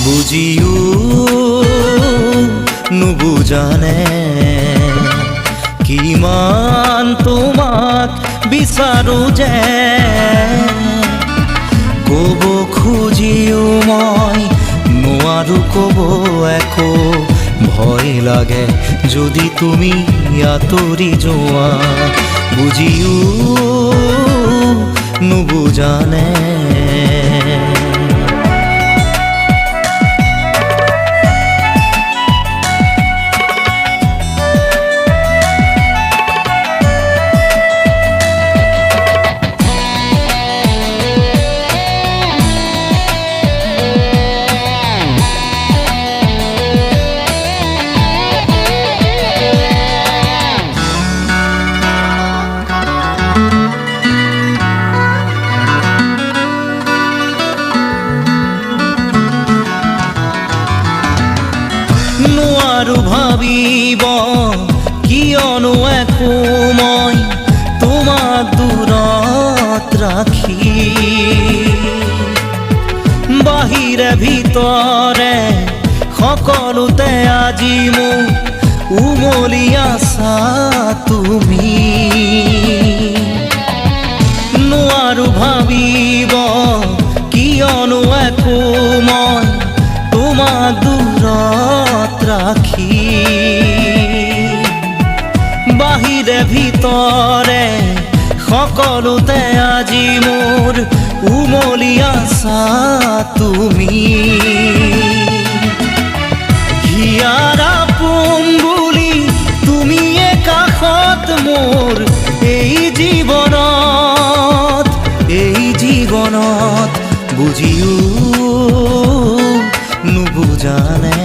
বুজিও নুবুজানে কিমান তোমাক বিচাৰো যে ক'ব খুজিও মই নোৱাৰো ক'ব একো ভয় লাগে যদি তুমি আঁতৰি যোৱা বুজিও নুবুজানে নোৱাৰো ভাবিব কিয়নো একো মই তোমাক দূৰত ৰাখি বাহিৰে ভিতৰে সকলোতে আজি মোক উমলি আছা তুমি নোৱাৰো ভাবিব কিয়নো একো মই তোমাক দূৰত ৰাখি বাহিৰে ভিতৰে সকলোতে আজি মোৰ উমলি আছা তুমি হিয়াৰ আপোন বুলি তুমিয়ে কাষত মোৰ এই জীৱনত বুজিও নুবুজানে